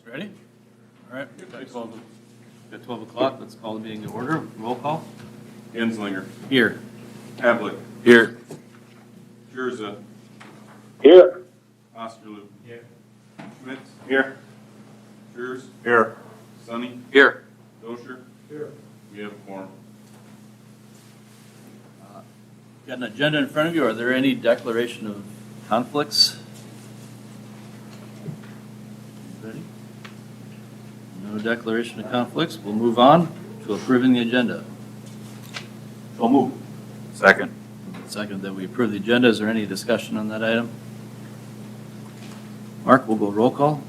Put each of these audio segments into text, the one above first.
Ready? All right, at 12 o'clock, let's call the meeting to order. Roll call. Genslinger. Here. Havlet. Here. Jurza. Here. Osterloo. Here. Schmitz. Here. Jers. Here. Sonny. Here. Dosher. Here. We have a quorum. Got an agenda in front of you. Are there any declaration of conflicts? Ready? No declaration of conflicts. We'll move on to approving the agenda. So move. Second. Second, that we approve the agenda. Is there any discussion on that item? Mark, we'll go roll call.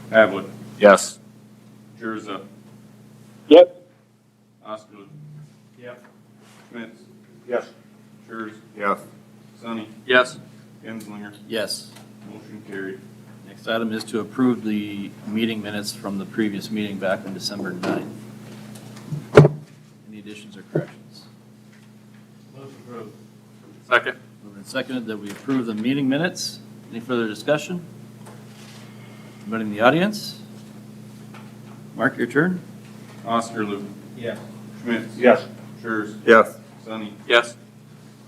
Havlet. Yes. Jurza. Yep. Osterloo. Yep. Schmitz. Yes. Jers. Yes. Sonny. Yes. Genslinger. Yes. Motion carried. Next item is to approve the meeting minutes from the previous meeting back on December 9th. Any additions or corrections? Motion approved. Second. Moved and seconded that we approve the meeting minutes. Any further discussion? Anybody in the audience? Mark, your turn. Osterloo. Yes. Schmitz. Yes. Jers. Yes. Sonny. Yes.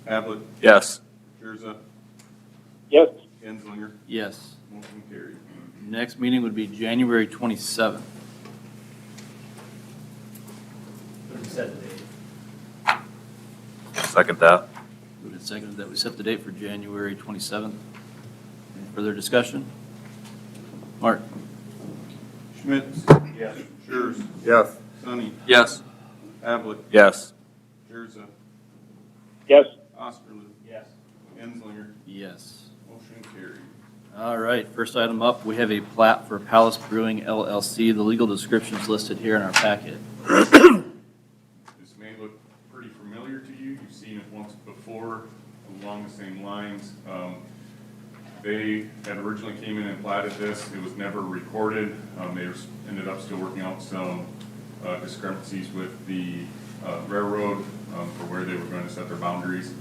Havlet. Yes. Jurza. Yes. Genslinger. Yes. Motion carried. Next meeting would be January 27th. Second that. Moved and seconded that we set the date for January 27th. Any further discussion? Mark? Schmitz. Yes. Jers. Yes. Sonny. Yes. Havlet. Yes. Jurza. Yes. Osterloo. Yes. Genslinger. Yes. Motion carried. All right, first item up, we have a plat for Palace Brewing LLC. The legal description is listed here in our packet. This may look pretty familiar to you. You've seen it once before along the same lines. They had originally came in and platted this. It was never recorded. They ended up still working out some discrepancies with the railroad for where they were going to set their boundaries.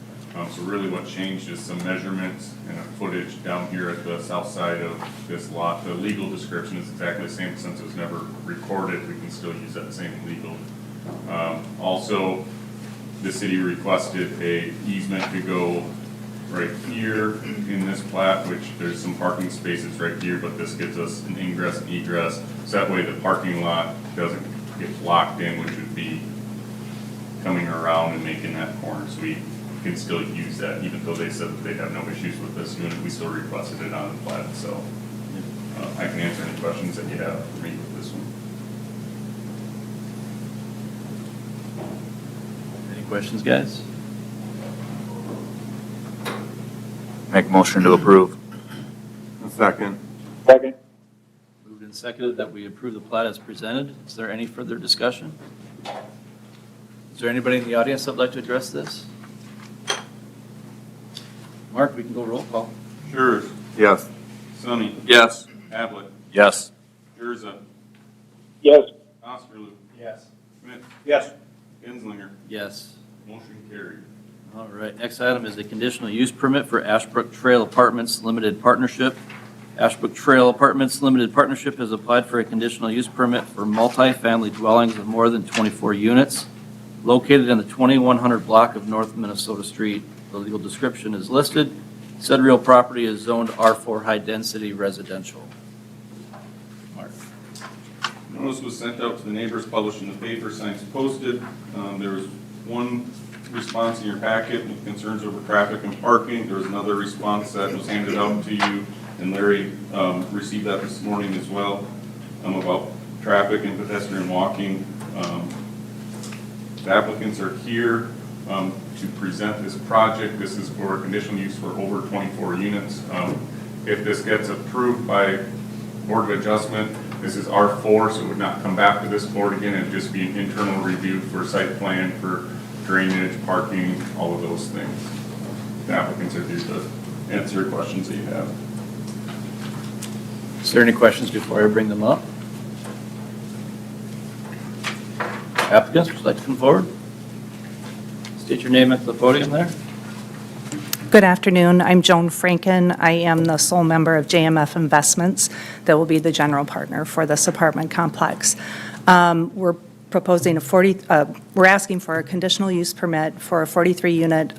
So really what changed is some measurements and a footage down here at the south side of this lot. The legal description is exactly the same since it was never recorded. We can still use that same legal. Also, the city requested a easement to go right here in this plat, which there's some parking spaces right here, but this gives us an ingress and egress. So that way the parking lot doesn't get locked in, which would be coming around and making that corner. So we can still use that, even though they said that they have no issues with this unit. We still requested it on the plat, so I can answer any questions that you have for me with this one. Any questions, guys? Make motion to approve. Second. Second. Moved and seconded that we approve the plat as presented. Is there any further discussion? Is there anybody in the audience that would like to address this? Mark, we can go roll call. Jers. Yes. Sonny. Yes. Havlet. Yes. Jurza. Yes. Osterloo. Yes. Schmidt. Yes. Genslinger. Yes. Motion carried. All right, next item is a conditional use permit for Ashbrook Trail Apartments Limited Partnership. Ashbrook Trail Apartments Limited Partnership has applied for a conditional use permit for multi-family dwellings of more than 24 units located in the 2100 block of North Minnesota Street. The legal description is listed. Said real property is zoned R4 High Density Residential. Mark. Notice was sent out to the neighbors, published in the paper, signs posted. There was one response in your packet with concerns over traffic and parking. There was another response that was handed out to you, and Larry received that this morning as well, about traffic and pedestrian walking. The applicants are here to present this project. This is for conditional use for over 24 units. If this gets approved by Board of Adjustment, this is R4, so it would not come back to this board again. It would just be an internal review for site plan, for drainage, parking, all of those things. The applicants are here to answer questions that you have. Is there any questions before I bring them up? Applicants, would you like to come forward? State your name at the podium there. Good afternoon. I'm Joan Franken. I am the sole member of JMF Investments that will be the general partner for this apartment complex. We're proposing we're asking for a conditional use permit for a 43-unit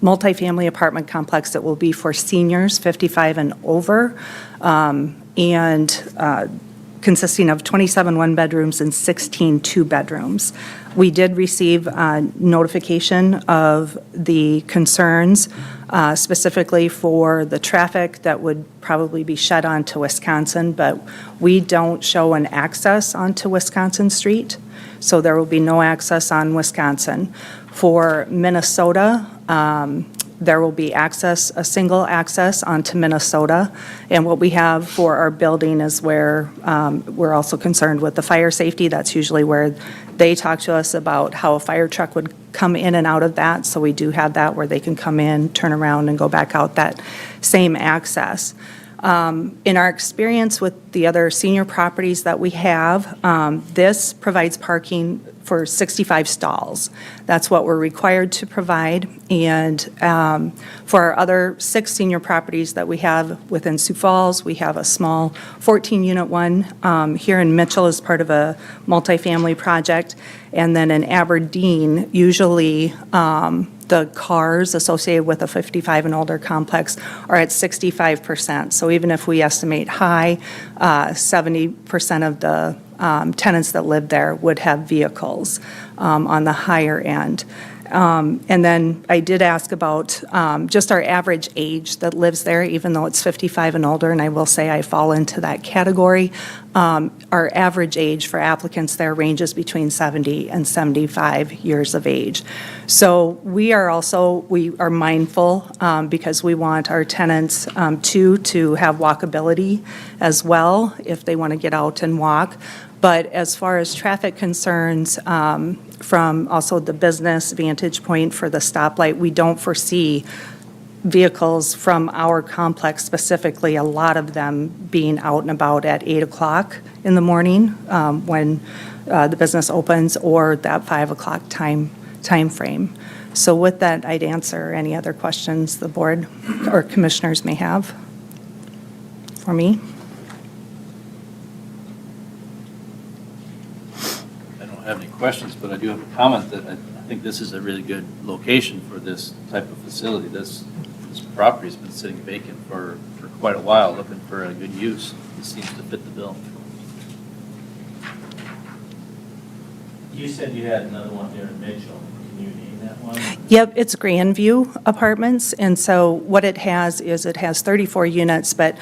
multifamily apartment complex that will be for seniors 55 and over, and consisting of 27 one-bedrooms and 16 two-bedrooms. We did receive notification of the concerns specifically for the traffic that would probably be shed onto Wisconsin, but we don't show an access onto Wisconsin Street, so there will be no access on Wisconsin. For Minnesota, there will be access, a single access onto Minnesota. And what we have for our building is where we're also concerned with the fire safety. That's usually where they talk to us about how a fire truck would come in and out of that. So we do have that where they can come in, turn around, and go back out that same access. In our experience with the other senior properties that we have, this provides parking for 65 stalls. That's what we're required to provide. And for our other 6 senior properties that we have within Sioux Falls, we have a small 14-unit one here in Mitchell as part of a multifamily project. And then in Aberdeen, usually the cars associated with a 55 and older complex are at 65%. So even if we estimate high, 70% of the tenants that live there would have vehicles on the higher end. And then I did ask about just our average age that lives there, even though it's 55 and older, and I will say I fall into that category. Our average age for applicants there ranges between 70 and 75 years of age. So we are mindful because we want our tenants to have walkability as well if they want to get out and walk. But as far as traffic concerns, from also the business vantage point for the stoplight, we don't foresee vehicles from our complex specifically, a lot of them being out and about at 8 o'clock in the morning when the business opens, or that 5 o'clock time frame. So with that, I'd answer any other questions the board or commissioners may have for me. I don't have any questions, but I do have a comment that I think this is a really good location for this type of facility. This property's been sitting vacant for quite a while, looking for a good use. This seems to fit the bill. You said you had another one here in Mitchell. Can you name that one? Yep, it's Grandview Apartments, and so what it has is it has 34 units, but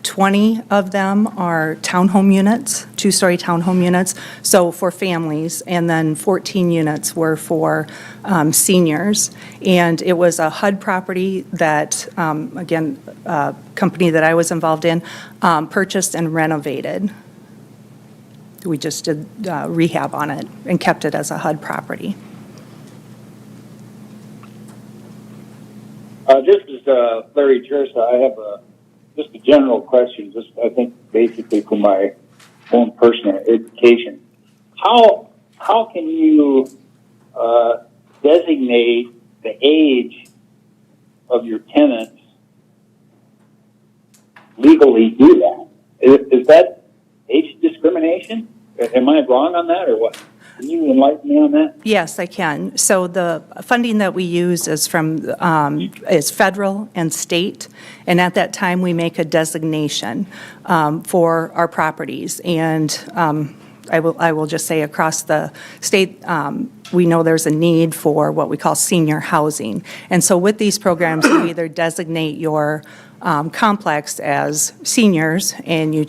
20 of them are townhome units, 2-story townhome units, so for families, and then 14 units were for seniors. And it was a HUD property that, again, a company that I was involved in, purchased and renovated. We just did rehab on it and kept it as a HUD property. This is Larry Jersa. I have just a general question, just I think basically for my own personal education. How can you designate the age of your tenants, legally do that? Is that age discrimination? Am I wrong on that or what? Can you enlighten me on that? Yes, I can. So the funding that we use is is federal and state, and at that time, we make a designation for our properties. And I will just say across the state, we know there's a need for what we call senior housing. And so with these programs, you either designate your complex as seniors, and you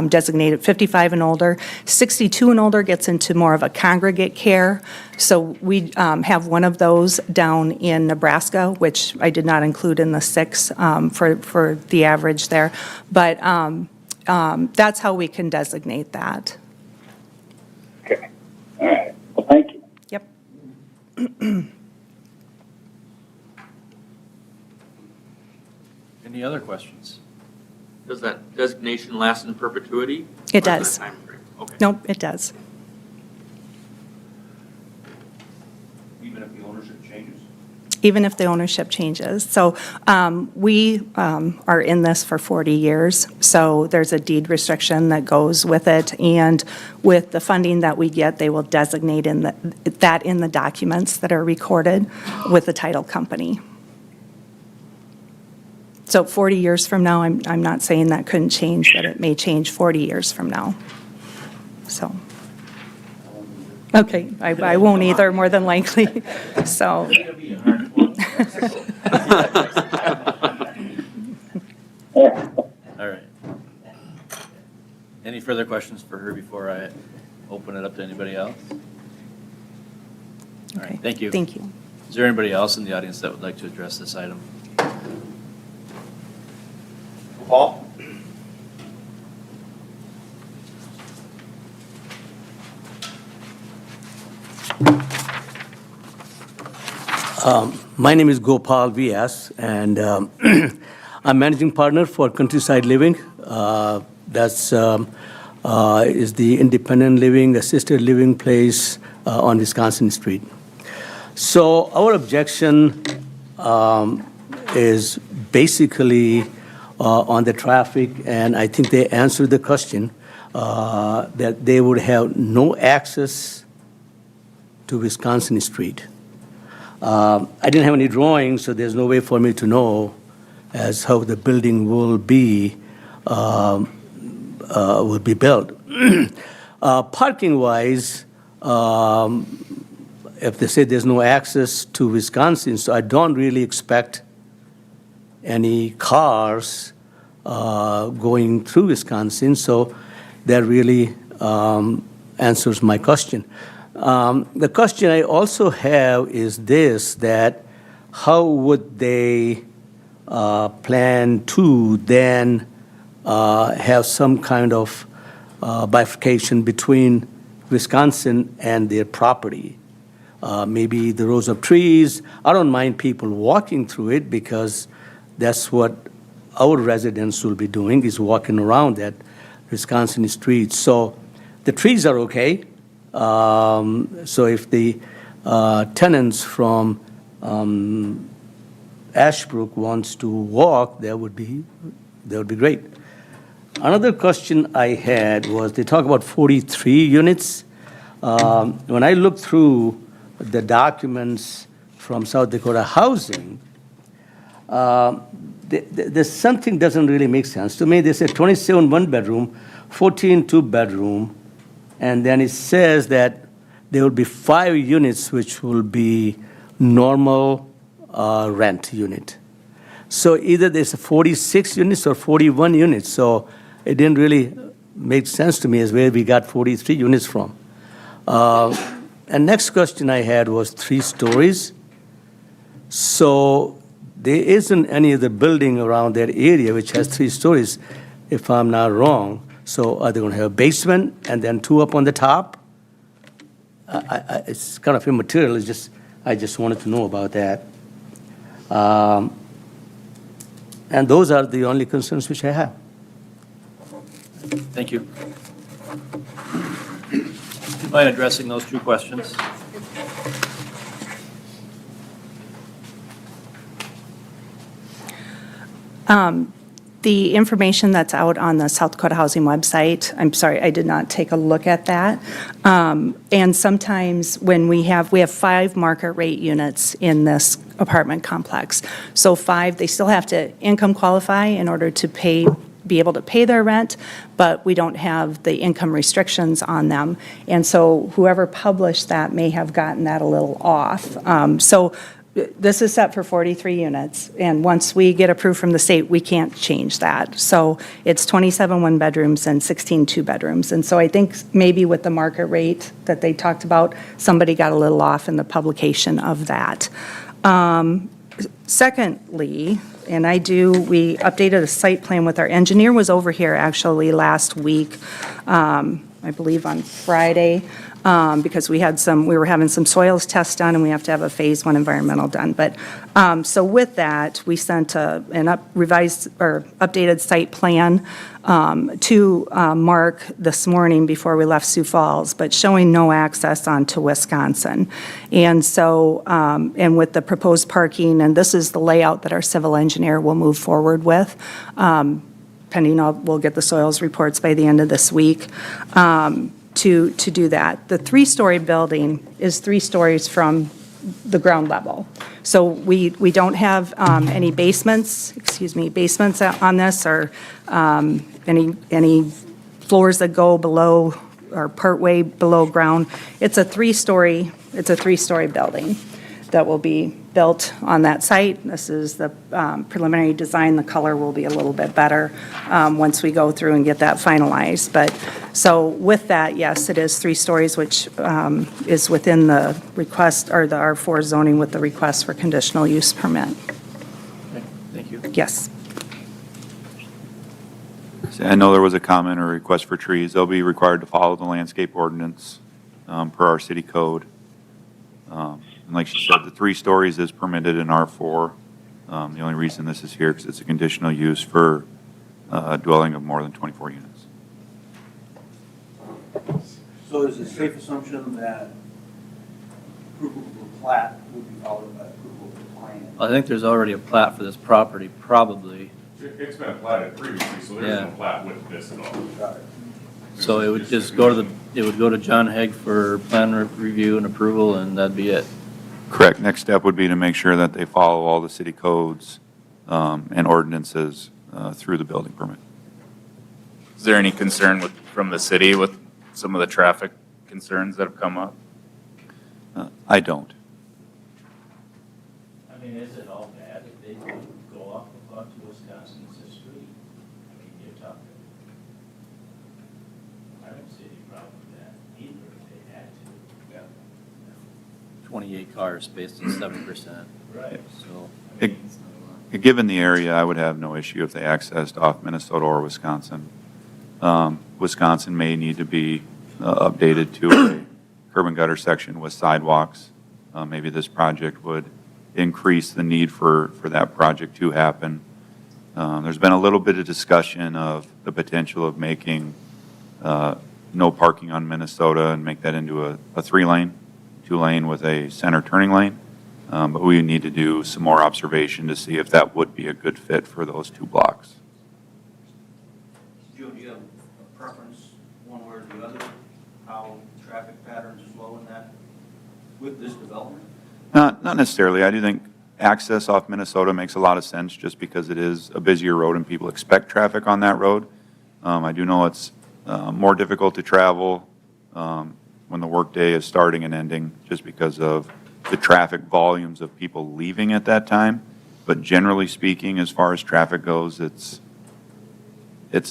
designate it 55 and older. 62 and older gets into more of a congregate care. So we have one of those down in Nebraska, which I did not include in the 6 for the average there. But that's how we can designate that. Okay. All right. Well, thank you. Yep. Any other questions? Does that designation last in perpetuity? It Or is does. there a time frame? Okay. Nope, it does. Even if the ownership changes? even if the ownership changes. So we are in this for 40 years, so there's a deed restriction that goes with it, and with the funding that we get, they will designate that in the documents that are recorded with the title company. So 40 years from now, I'm not saying that couldn't change, but it may change 40 years from now. So, okay, I won't either, more than likely, so. It'll be a hard one. All right. Any further questions for her before I open it up to anybody else? All right, thank you. Thank you. Is there anybody else in the audience that would like to address this item? Paul? My name is Gopal V.S., and I'm managing partner for Countryside Living. That's is the independent living, assisted living place on Wisconsin Street. So our objection is basically on the traffic, and I think they answered the question that they would have no access to Wisconsin Street. I didn't have any drawings, so there's no way for me to know as how the building will be built. Parking-wise, if they say there's no access to Wisconsin, so I don't really expect any cars going through Wisconsin, so that really answers my question. The question I also have is this, that how would they plan to then have some kind of bifurcation between Wisconsin and their property? Maybe the rows of trees. I don't mind people walking through it because that's what our residents will be doing, is walking around that Wisconsin street. So the trees are okay. So if the tenants from Ashbrook wants to walk, that would be great. Another question I had was, they talk about 43 units. When I looked through the documents from South Dakota Housing, there's something doesn't really make sense to me. They said 27 one-bedroom, 14 two-bedroom, and then it says that there will be 5 units which will be normal rent unit. So either there's 46 units or 41 units. So it didn't really make sense to me as where we got 43 units from. And next question I had was 3 stories. So there isn't any other building around that area which has 3 stories, if I'm not wrong. So are they going to have a basement and then 2 up on the top? It's kind of immaterial. It's just, I just wanted to know about that. And those are the only concerns which I have. Thank you. Do you mind addressing those 2 questions? The information that's out on the South Dakota Housing website, I'm sorry, I did not take a look at that. And sometimes when we have 5 market rate units in this apartment complex. So 5, they still have to income qualify in order to be able to pay their rent, but we don't have the income restrictions on them. And so whoever published that may have gotten that a little off. So this is set for 43 units, and once we get approved from the state, we can't change that. So it's 27 one-bedrooms and 16 two-bedrooms. And so I think maybe with the market rate that they talked about, somebody got a little off in the publication of that. Secondly, and we updated a site plan with our engineer, was over here actually last week, I believe on Friday. because we were having some soils tests done, and we have to have a Phase 1 environmental done. But, so with that, we sent revised or updated site plan to Mark this morning before we left Sioux Falls, but showing no access onto Wisconsin. And so, and with the proposed parking, and this is the layout that our civil engineer will move forward with, pending, we'll get the soils reports by the end of this week, to do that. The three-story building is 3 stories from the ground level. So we don't have any basements on this, or any floors that go below or partway below ground. It's a three-story building that will be built on that site. This is the preliminary design. The color will be a little bit better once we go through and get that finalized. But, so with that, yes, it is 3 stories, which is within the request, or the R4 zoning with the request for conditional use permit. Okay, thank you. Yes. I know there was a comment or request for trees. They'll be required to follow the landscape ordinance per our city code. And like she said, the 3 stories is permitted in R4. The only reason this is here, because it's a conditional use for a dwelling of more than 24 units. So is it a safe assumption that approval of the plat would be followed by approval of the plan? I think there's already a plat for this property, probably. It's been platted previously, so there's no plat with this at all. Got it. So it would just go to John Haig for plan review and approval, and that'd be it. Correct. Next step would be to make sure that they follow all the city codes and ordinances through the building permit. Is there any concern from the city with some of the traffic concerns that have come up? I don't. I mean, is it all bad if they do go off onto Wisconsin's street? I mean, you're talking, I don't see any problem with that either if they had to. Yeah. 28 cars based on 7%. Right. So, I mean, it's not a lot. Given the area, I would have no issue if they accessed off Minnesota or Wisconsin. Wisconsin may need to be updated to a curb and gutter section with sidewalks. Maybe this project would increase the need for that project to happen. There's been a little bit of discussion of the potential of making no parking on Minnesota and make that into a 3-lane, 2-lane with a center turning lane. But we need to do some more observation to see if that would be a good fit for those 2 blocks. Joe, do you have a preference, one way or the other, how traffic patterns flow in that, with this development? Not necessarily. I do think access off Minnesota makes a lot of sense just because it is a busier road and people expect traffic on that road. I do know it's more difficult to travel when the workday is starting and ending just because of the traffic volumes of people leaving at that time. But generally speaking, as far as traffic goes, it's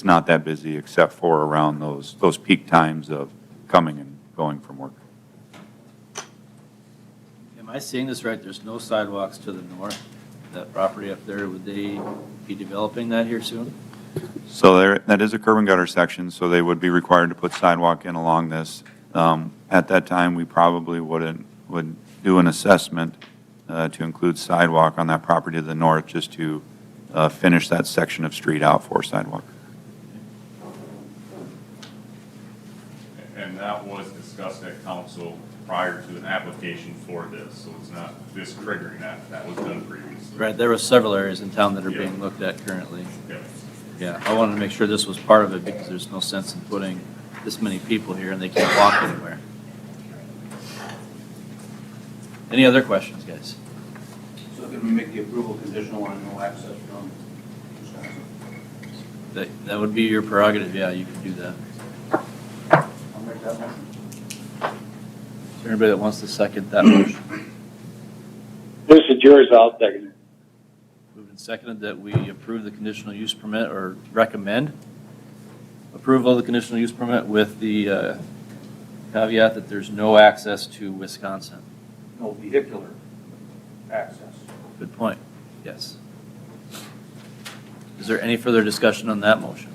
not that busy except for around those peak times of coming and going from work. am I seeing this right? There's no sidewalks to the north, that property up there. Would they be developing that here soon? So that is a curb and gutter section, so they would be required to put sidewalk in along this. At that time, we probably would do an assessment to include sidewalk on that property to the north, just to finish that section of street out for sidewalk. And that was discussed at council prior to an application for this, so it's not this triggering that. That was done previously. Right, there were several areas in town that are Yeah. being looked at currently. Yeah. Yeah, I wanted to make sure this was part of it because there's no sense in putting this many people here and they can't walk anywhere. Any other questions, guys? So can we make the approval conditional on no access from Wisconsin? That would be your prerogative, yeah, you could do that. I'll make that motion. Is there anybody that wants to second that motion? This is yours, I'll second it. Moved and seconded that we approve the conditional use permit or recommend approval of the conditional use permit with the caveat that there's no access to Wisconsin. No vehicular access. Good point, yes. Is there any further discussion on that motion?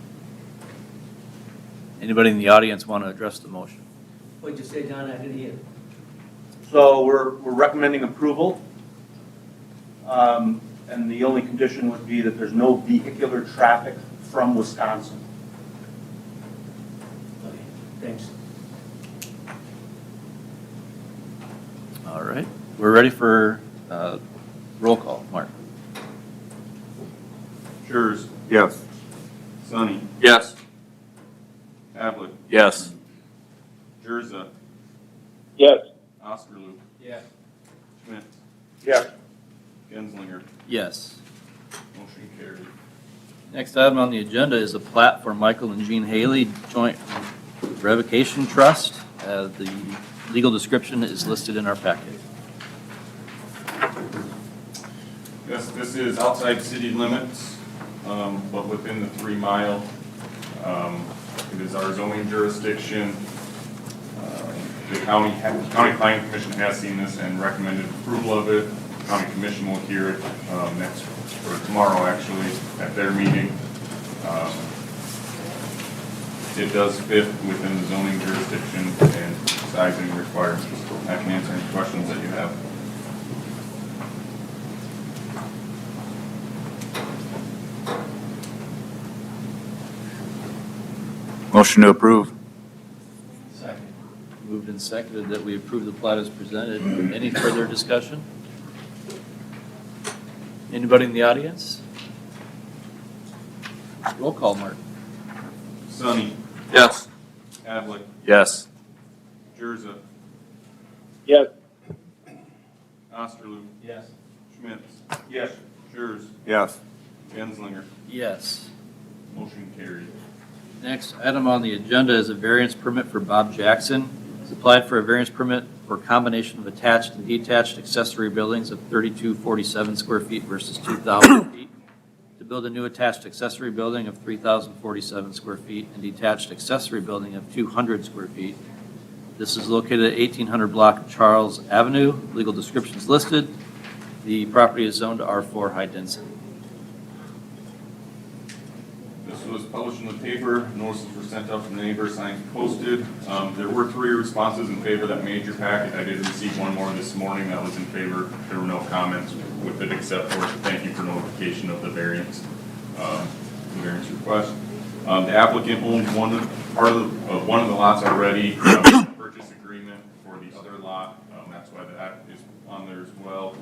Anybody in the audience want to address the motion? What'd you say, John? I didn't hear. So we're recommending approval. And the only condition would be that there's no vehicular traffic from Wisconsin. Okay, thanks. All right, we're ready for roll call. Mark? Schurz, Yes. Sonny, Yes. Havlet, Yes. Jurza, Yes. Osterloo, Yes. Schmidt, Yes. Genslinger. Yes. Motion carried. Next item on the agenda is a plat for Michael and Jean Haley Joint Revocation Trust. The legal description is listed in our packet. Yes, this is outside city limits, but within the 3 mile. It is our zoning jurisdiction. The county planning commission has seen this and recommended approval of it. The county commission will hear it next, or tomorrow actually, at their meeting. It does fit within the zoning jurisdiction and sizing requirements. I can answer any questions that you have. Motion to approve. Second. Moved and seconded that we approve the plat as presented. Any further discussion? Anybody in the audience? Roll call, Mark. Sonny, Yes. Havlet, Yes. Jurza, Yes. Osterloo, Yes. Schmidt, Yes. Schurz, Yes. Genslinger. Yes. Motion carried. Next item on the agenda is a variance permit for Bob Jackson. He's applied for a variance permit for combination of attached and detached accessory buildings of 3,247 square feet versus 2,000 feet to build a new attached accessory building of 3,047 square feet and detached accessory building of 200 square feet. This is located at 1800 block of Charles Avenue. Legal description is listed. The property is zoned R4 high density. This was published in the paper, notices were sent out from the neighbor, signs posted. There were 3 responses in favor of that major packet. I did receive one more this morning that was in favor. There were no comments with it except for thank you for notification of the variance request. The applicant owns one of the lots already, purchase agreement for the other lot. That's why that is on there as well.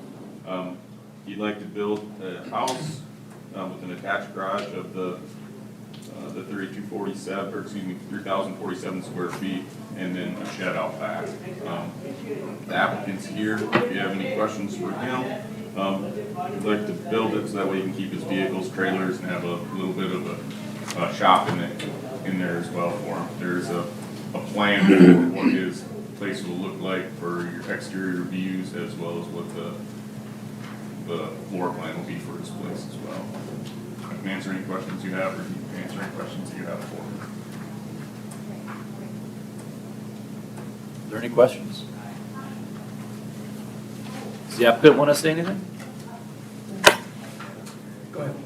He'd like to build a house with an attached garage of the 3,247, or excuse me, 3,047 square feet, and then a shed out back. The applicant's here, if you have any questions for him. He'd like to build it so that way he can keep his vehicles, trailers, and have a little bit of a shop in there as well for him. There's a plan for what his place will look like for your exterior views, as well as what the floor plan will be for his place as well. I can answer any questions you have, or you can answer any questions that you have for me. Are there any questions? Does the applicant want to say anything? Go ahead.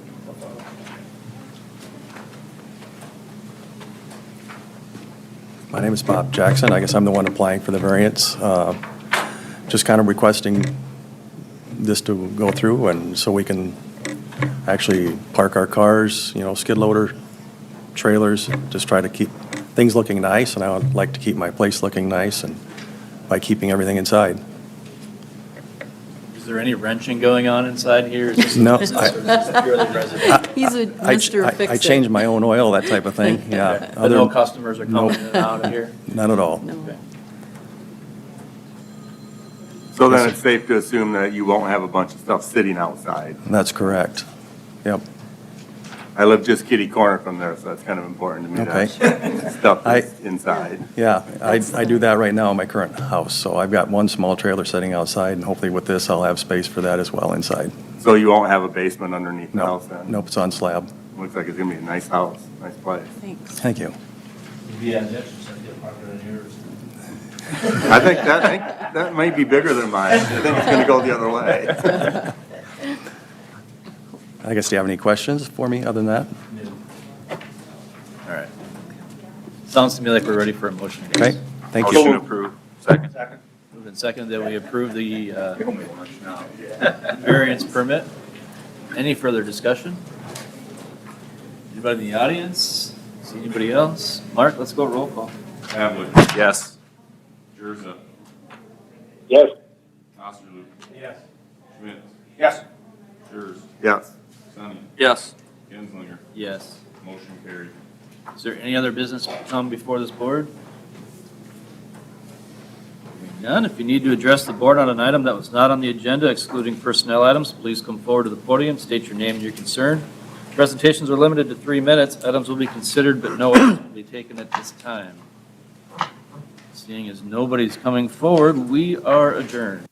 My name is Bob Jackson. I guess I'm the one applying for the variance. Just kind of requesting this to go through, and so we can actually park our cars, skid loader, trailers, just try to keep things looking nice, and I would like to keep my place looking nice, and by keeping everything inside. Is there any wrenching going on inside here? Is this No, business, or is this purely residential? He's a Mr. I Fix-It. change my own oil, that type of thing, yeah. But no customers are coming in and out of here? None at all. No. Okay. So then it's safe to assume that you won't have a bunch of stuff sitting outside. That's correct. Yep. I live just kitty corner from there, so that's kind of important to me. Okay. That stuff is inside. Yeah, I do that right now in my current house, so I've got one small trailer sitting outside, and hopefully with this, I'll have space for that as well inside. So you won't have a basement underneath the No, house then? nope, it's on slab. Looks like it's gonna be a nice house, nice place. Thanks. Thank you. Yeah, that's just like the apartment in yours. I think that might be bigger than mine. I think it's gonna go the other way. I guess, do you have any questions for me other than that? All right. Sounds to me like we're ready for a motion. Okay, Thank Motion to you. approve. Second. Moved and seconded that we approve the variance permit. Any further discussion? Anybody in the audience? See anybody else? Mark, let's go roll call. Havlet, Yes. Jurza, Yes. Osterloo, Yes. Schmidt, Yes. Jers, Yes. Sunny, Yes. Genslinger, Yes. motion carried. Is there any other business to come before this board? Hearing none. If you need to address the board on an item that was not on the agenda, excluding personnel items, please come forward to the podium, state your name and your concern. Presentations are limited to 3 minutes. Items will be considered, but no action will be taken at this time. Seeing as nobody's coming forward, we are adjourned.